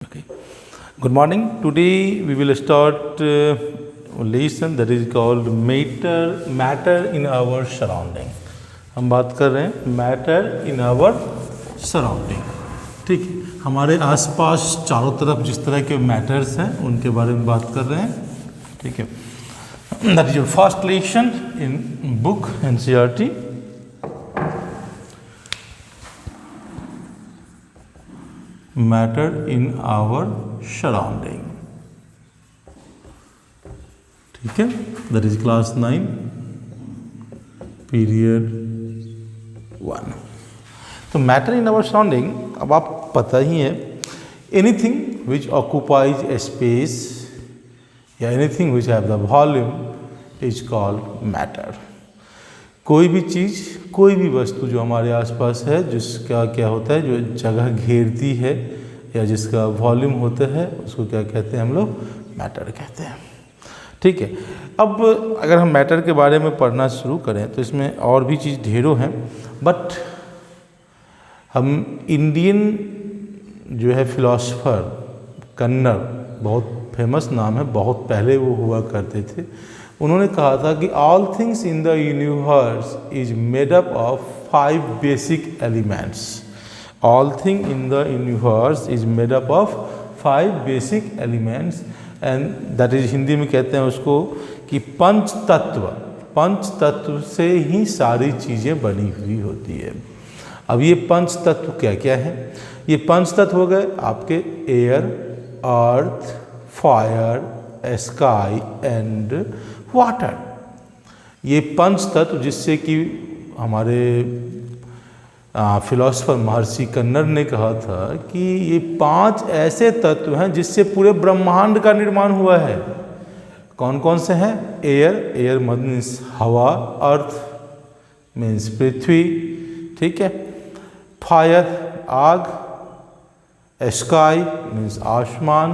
Okay. Good morning. Today we will start a lesson that is called matter in our surrounding. हम बात कर रहे हैं matter in our surrounding. ठीक है, हमारे आसपास चारों तरफ जिस तरह के मैटर्स हैं उनके बारे में बात कर रहे हैं. ठीक है, that is your first lesson in book NCERT. Matter in our surrounding. ठीक है, दैट इज क्लास 9 पीरियड 1. तो मैटर इन आवर सराउंडिंग, अब आप पता ही है, anything which occupies a space या anything which have the volume is called matter. कोई भी चीज़, कोई भी वस्तु जो हमारे आसपास है जिसका क्या होता है, जो जगह घेरती है या जिसका वॉल्यूम होता है, उसको क्या कहते हैं हम लोग? मैटर कहते हैं. ठीक है, अब अगर हम मैटर के बारे में पढ़ना शुरू करें तो इसमें और भी चीज़ ढेरों हैं, बट हम इंडियन जो है फिलोसफर कन्नड़, बहुत फेमस नाम है, बहुत पहले वो हुआ करते थे, उन्होंने कहा था कि all things in the universe is made up of 5 basic elements. All thing in the universe is made up of 5 basic elements, and that is, Hindi में कहते हैं उसको कि पंच तत्व. पंच तत्व से ही सारी चीज़ें बनी हुई होती है. अब ये पंच तत्व क्या क्या है? ये पंच तत्व हो गए आपके air, earth, fire, sky and water. ये पंच तत्व जिससे कि हमारे फिलोसफर महर्षि कन्नड़ ने कहा था कि ये 5 ऐसे तत्व हैं जिससे पूरे ब्रह्मांड का निर्माण हुआ है. कौन कौन से हैं? एयर, एयर मीन्स हवा, अर्थ मीन्स पृथ्वी, ठीक है, फायर आग, स्काई मीन्स आसमान,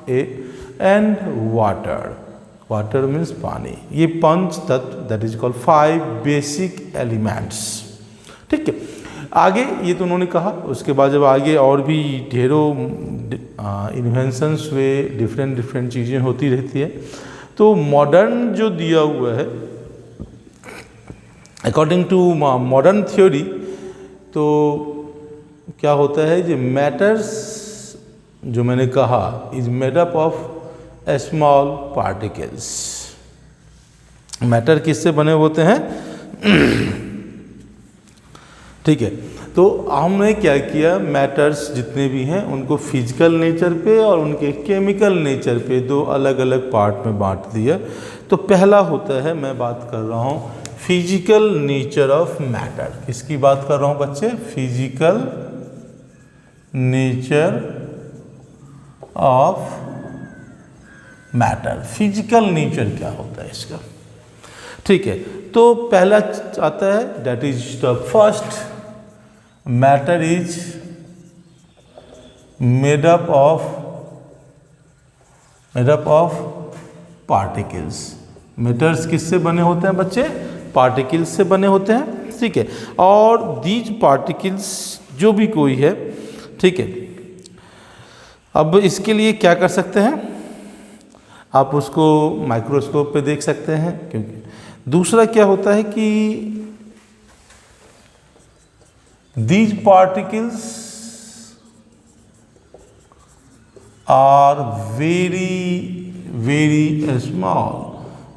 एंड वाटर, वाटर मीन्स पानी. ये 5 तत्व, that is called 5 basic elements. ठीक है, आगे ये तो उन्होंने कहा. उसके बाद जब आगे और भी ढेरों इन्वेंशंस हुए, डिफरेंट चीज़ें होती रहती है, तो मॉडर्न जो दिया हुआ है, अकॉर्डिंग टू मॉडर्न थ्योरी, तो क्या होता है, जो मैटर्स जो मैंने कहा is made up of small particles. Matter किससे बने होते हैं? ठीक है, तो हमने क्या किया, मैटर्स जितने भी हैं उनको फिजिकल नेचर पे और उनके केमिकल नेचर पे 2 अलग अलग पार्ट में बांट दिया. तो पहला होता है, मैं बात कर रहा हूँ फिजिकल नेचर ऑफ मैटर. किसकी बात कर रहा हूँ बच्चे? Physical nature of matter. Physical nature क्या होता है इसका? ठीक है, तो पहला आता है, that is the first, matter is made up of particles. Matters किससे बने होते हैं बच्चे? पार्टिकल्स से बने होते हैं. ठीक है, और दीज पार्टिकल्स जो भी कोई है, ठीक है, अब इसके लिए क्या कर सकते हैं, आप उसको माइक्रोस्कोप पे देख सकते हैं. क्योंकि दूसरा क्या होता है कि these particles are very small.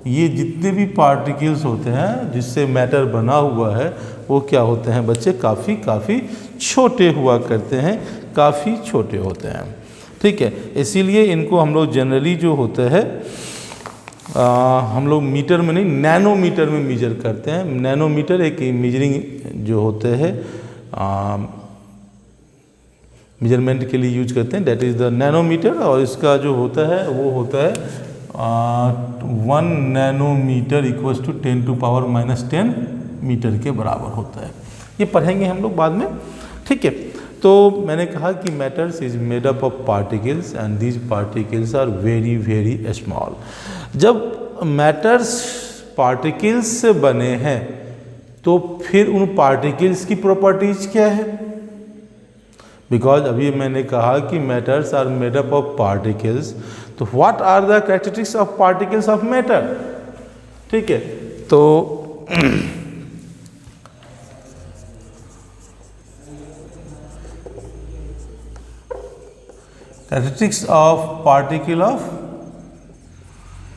ये जितने भी पार्टिकल्स होते हैं जिससे मैटर बना हुआ है, वो क्या होते हैं बच्चे? काफ़ी छोटे हुआ करते हैं, काफ़ी छोटे होते हैं. ठीक है, इसीलिए इनको हम लोग जनरली जो होता है, हम लोग मीटर में नहीं, नैनोमीटर में मेजर करते हैं. नैनोमीटर एक मेजरिंग जो होते हैं, मेजरमेंट के लिए यूज करते हैं, दैट इज़ द नैनोमीटर. और इसका जो होता है वो होता है 1 नैनोमीटर इक्वल्स टू 10⁻⁻10 मीटर के बराबर होता है. ये पढ़ेंगे हम लोग बाद में. ठीक है, तो मैंने कहा कि matters is made up of particles and these particles are very small. जब मैटर्स पार्टिकल्स से बने हैं तो फिर उन पार्टिकल्स की प्रॉपर्टीज क्या है? बिकॉज अभी मैंने कहा कि matters are made up of particles, तो what are the characteristics of particles of matter? ठीक है, तो characteristics of particle of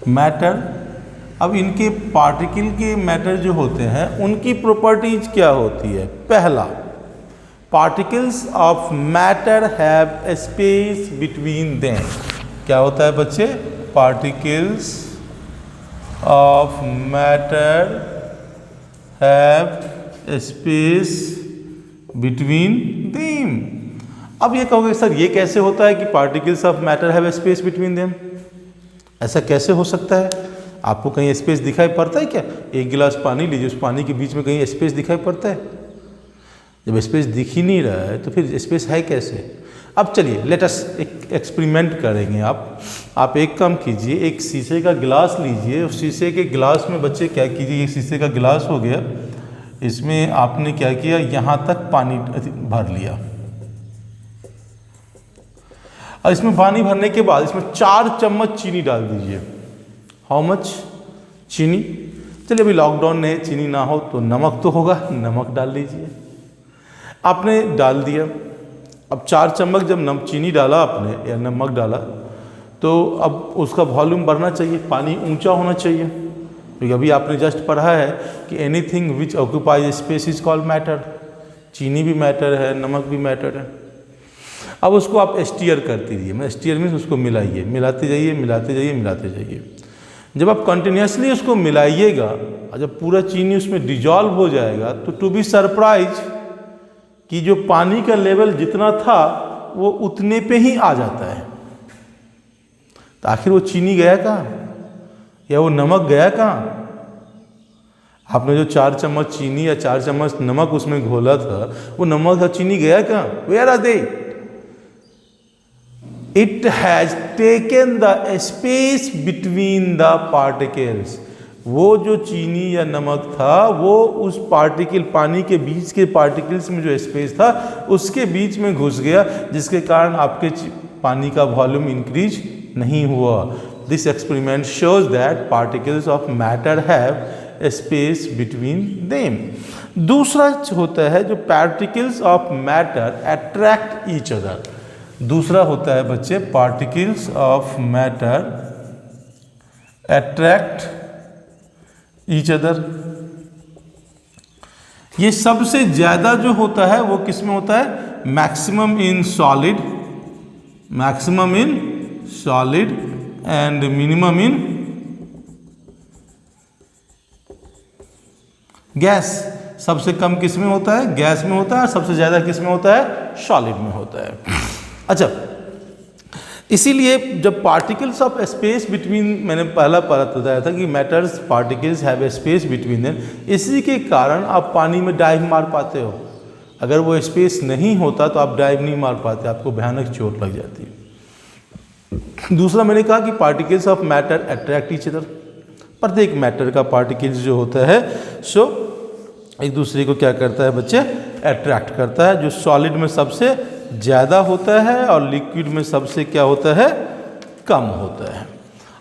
matter. अब इनके पार्टिकल के मैटर जो होते हैं उनकी प्रॉपर्टीज क्या होती है? पहला, particles of matter have space between them. क्या होता है बच्चे? Particles of matter have space between them. अब ये कहोगे सर ये कैसे होता है कि particles of matter have space between them? ऐसा कैसे हो सकता है? आपको कहीं स्पेस दिखाई पड़ता है क्या? एक गिलास पानी लीजिए, उस पानी के बीच में कहीं स्पेस दिखाई पड़ता है? जब स्पेस दिख ही नहीं रहा है तो फिर स्पेस है कैसे? अब चलिए लेट अस एक एक्सपेरिमेंट करेंगे। आप एक काम कीजिए, एक शीशे का गिलास लीजिए, उस शीशे के गिलास में बच्चे क्या कीजिए, ये शीशे का गिलास हो गया, इसमें आपने क्या किया, यहाँ तक पानी भर लिया और इसमें पानी भरने के बाद इसमें 4 चम्मच चीनी डाल दीजिए। How much? चीनी। चलिए अभी लॉकडाउन है, चीनी ना हो तो नमक तो होगा, नमक डाल लीजिए। आपने डाल दिया। अब 4 चम्मच जब चीनी डाला आपने या नमक डाला तो अब उसका वॉल्यूम बढ़ना चाहिए, पानी ऊंचा होना चाहिए, क्योंकि अभी आपने जस्ट पढ़ा है कि anything which occupies space is called matter. चीनी भी मैटर है, नमक भी मैटर है। अब उसको आप स्टीयर करते रहिए, मैं स्टीयर मीन्स उसको मिलाइए, मिलाते जाइए, मिलाते जाइए, मिलाते जाइए। जब आप कंटिन्यूसली उसको मिलाइएगा और जब पूरा चीनी उसमें डिजॉल्व हो जाएगा तो टू बी सरप्राइज कि जो पानी का लेवल जितना था वो उतने पे ही आ जाता है। तो आखिर वो चीनी गया कहाँ या वो नमक गया कहाँ? आपने जो 4 चम्मच चीनी या 4 चम्मच नमक उसमें घोला था, वो नमक और चीनी गया कहाँ? Where are they? It has taken the space between the particles. वो जो चीनी या नमक था वो उस पार्टिकल, पानी के बीच के पार्टिकल्स में जो स्पेस था उसके बीच में घुस गया, जिसके कारण आपके पानी का वॉल्यूम इंक्रीज नहीं हुआ। This experiment shows that particles of matter have space between them. दूसरा होता है जो particles of matter attract each other. दूसरा होता है बच्चे particles of matter attract each other. ये सबसे ज्यादा जो होता है वो किस में होता है? Maximum in solid, maximum in solid and minimum in gas. सबसे कम किस में होता है? गैस में होता है। सबसे ज्यादा किस में होता है? सॉलिड में होता है। अच्छा, इसीलिए जब पार्टिकल्स ऑफ स्पेस बिटवीन, मैंने पहला बताया था कि matters particles have a space between them, इसी के कारण आप पानी में डाइव मार पाते हो। अगर वो स्पेस नहीं होता तो आप डाइव नहीं मार पाते, आपको भयानक चोट लग जाती है। दूसरा मैंने कहा कि particles of matter attract each other. प्रत्येक मैटर का पार्टिकल्स जो होता है सो एक दूसरे को क्या करता है बच्चे? अट्रैक्ट करता है। जो सॉलिड में सबसे ज़्यादा होता है और लिक्विड में सबसे क्या होता है? कम होता है।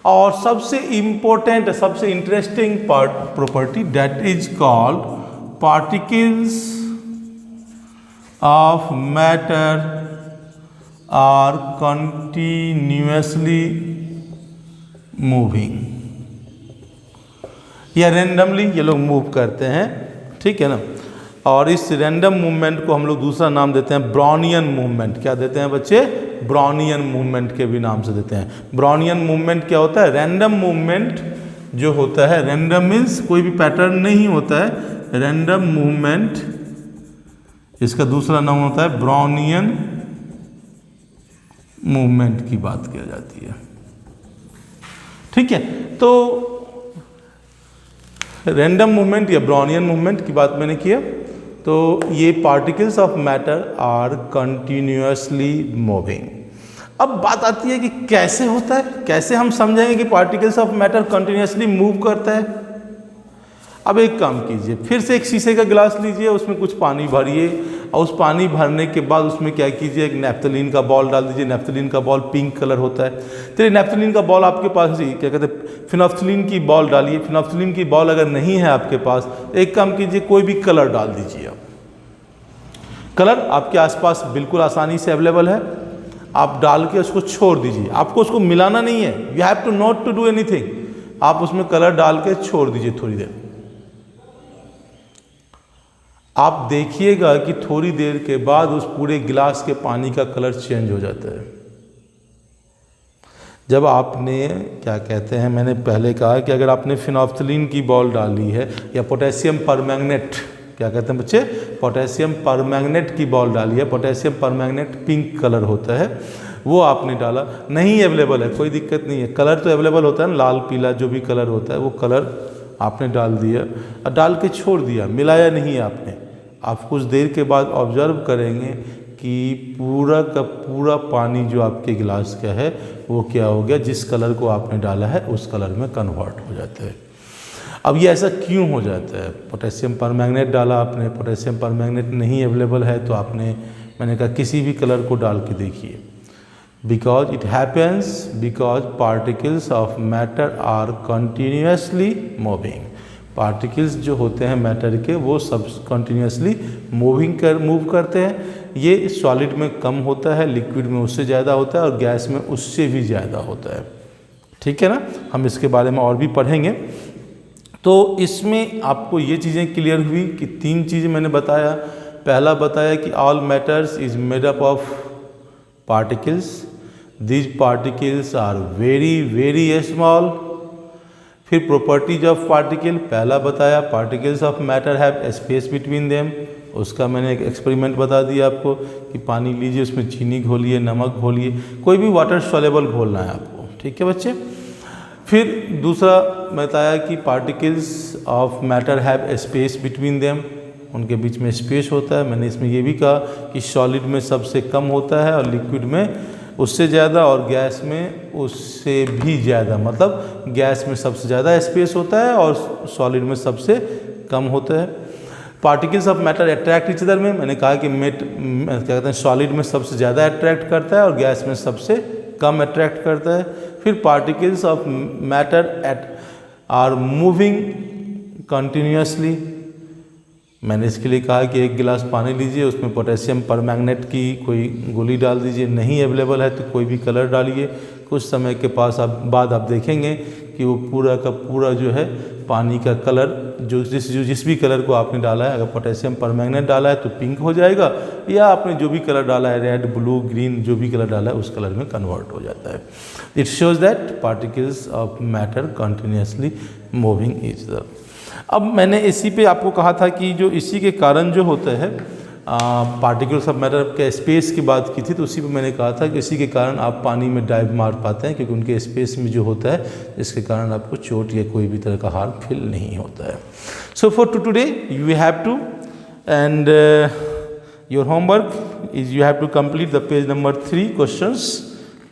और सबसे इम्पोर्टेंट, सबसे interesting property that is called particles of matter are continuously moving. या रैंडमली ये लोग मूव करते हैं, ठीक है ना। और इस रैंडम मूवमेंट को हम लोग दूसरा नाम देते हैं ब्राउनियन मूवमेंट। क्या देते हैं बच्चे? ब्राउनियन मूवमेंट के भी नाम से देते हैं। ब्राउनियन मूवमेंट क्या होता है? रैंडम मूवमेंट जो होता है, रैंडम मीन्स कोई भी पैटर्न नहीं होता है, रैंडम मूवमेंट, इसका दूसरा नाम होता है ब्राउनियन मूवमेंट की बात की जाती है, ठीक है। तो रैंडम मूवमेंट या ब्राउनियन मूवमेंट की बात मैंने किया। तो ये particles of matter are continuously moving. अब बात आती है कि कैसे होता है, कैसे हम समझेंगे कि particles of matter continuously move करता है। अब एक काम कीजिए, फिर से एक शीशे का गिलास लीजिए, उसमें कुछ पानी भरिए और उस पानी भरने के बाद उसमें क्या कीजिए, एक नैप्थलीन का बॉल डाल दीजिए। नैप्थलीन का बॉल पिंक कलर होता है। चलिए नैप्थलीन का बॉल आपके पास ही क्या कहते हैं, फिनोल्फ्थलीन की बॉल डालिए। फिनोल्फ्थलीन की बॉल अगर नहीं है आपके पास, एक काम कीजिए, कोई भी कलर डाल दीजिए आप। कलर आपके आसपास बिल्कुल आसानी से अवेलेबल है, आप डाल के उसको छोड़ दीजिए। आपको उसको मिलाना नहीं है, you have to not to do anything. आप उसमें कलर डाल के छोड़ दीजिए थोड़ी देर। आप देखिएगा कि थोड़ी देर के बाद उस पूरे गिलास के पानी का कलर चेंज हो जाता है। जब आपने क्या कहते हैं, मैंने पहले कहा कि अगर आपने फिनोल्फ्थलीन की बॉल डाली है या पोटेशियम परमैंगनेट, क्या कहते हैं बच्चे, पोटेशियम परमैंगनेट की बॉल डाली है। पोटेशियम परमैंगनेट पिंक कलर होता है, वो आपने डाला, नहीं अवेलेबल है, कोई दिक्कत नहीं है। कलर तो अवेलेबल होता है ना, लाल पीला जो भी कलर होता है, वो कलर आपने डाल दिया और डाल के छोड़ दिया, मिलाया नहीं है आपने। आप कुछ देर के बाद ऑब्जर्व करेंगे कि पूरा का पूरा पानी जो आपके गिलास का है वो क्या हो गया, जिस कलर को आपने डाला है उस कलर में कन्वर्ट हो जाता है। अब ये ऐसा क्यों हो जाता है? पोटेशियम परमैंगनेट डाला आपने, पोटेशियम परमैंगनेट नहीं अवेलेबल है तो आपने, मैंने कहा किसी भी कलर को डाल के देखिए। Because it happens because particles of matter are continuously moving. Particles जो होते हैं मैटर के, वो सब कंटिन्यूसली मूव करते हैं। ये सॉलिड में कम होता है, लिक्विड में उससे ज़्यादा होता है और गैस में उससे भी ज़्यादा होता है। ठीक है ना, हम इसके बारे में और भी पढ़ेंगे। तो इसमें आपको ये चीज़ें क्लियर हुई कि तीन चीज़ें मैंने बताया। पहला बताया कि all matters is made up of particles, these particles are very very small. फिर प्रॉपर्टीज ऑफ पार्टिकल, पहला बताया particles of matter have space between them, उसका मैंने एक एक्सपेरिमेंट बता दिया आपको कि पानी लीजिए, उसमें चीनी घोलिए, नमक घोलिए, कोई भी वाटर सॉल्युबल घोलना है आपको। ठीक है बच्चे। फिर दूसरा बताया कि particles of matter have space between them, उनके बीच में स्पेस होता है। मैंने इसमें ये भी कहा कि सॉलिड में सबसे कम होता है और लिक्विड में उससे ज़्यादा और गैस में उससे भी ज़्यादा, मतलब गैस में सबसे ज़्यादा स्पेस होता है और सॉलिड में सबसे कम होता है। Particles of matter attract each other में, मैंने कहा कि क्या कहते हैं, सॉलिड में सबसे ज़्यादा अट्रैक्ट करता है और गैस में सबसे कम अट्रैक्ट करता है। फिर particles of matter are moving continuously, मैंने इसके लिए कहा कि एक गिलास पानी लीजिए, उसमें पोटेशियम परमैंगनेट की कोई गोली डाल दीजिए, नहीं अवेलेबल है तो कोई भी कलर डालिए। कुछ समय के पास बाद आप देखेंगे कि वो पूरा का पूरा जो है पानी का कलर, जिस भी कलर को आपने डाला है, अगर पोटेशियम परमैंगनेट डाला है तो पिंक हो जाएगा, या आपने जो भी कलर डाला है, रेड, ब्लू, ग्रीन, जो भी कलर डाला है उस कलर में कन्वर्ट हो जाता है। It shows that particles of matter continuously moving each other. अब मैंने इसी पे आपको कहा था कि जो इसी के कारण जो होता है, पार्टिकल्स ऑफ मैटर के स्पेस की बात की थी, तो उसी पे मैंने कहा था कि इसी के कारण आप पानी में डाइव मार पाते हैं, क्योंकि उनके स्पेस में जो होता है, इसके कारण आपको चोट या कोई भी तरह का हार्म फील नहीं होता है। So for today you have to, and your homework is you have to complete the page number 3 questions.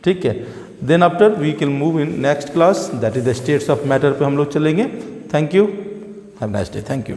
ठीक है, then after we can move in next class, that is the states of matter पे हम लोग चलेंगे। Thank you, have a nice day, thank you.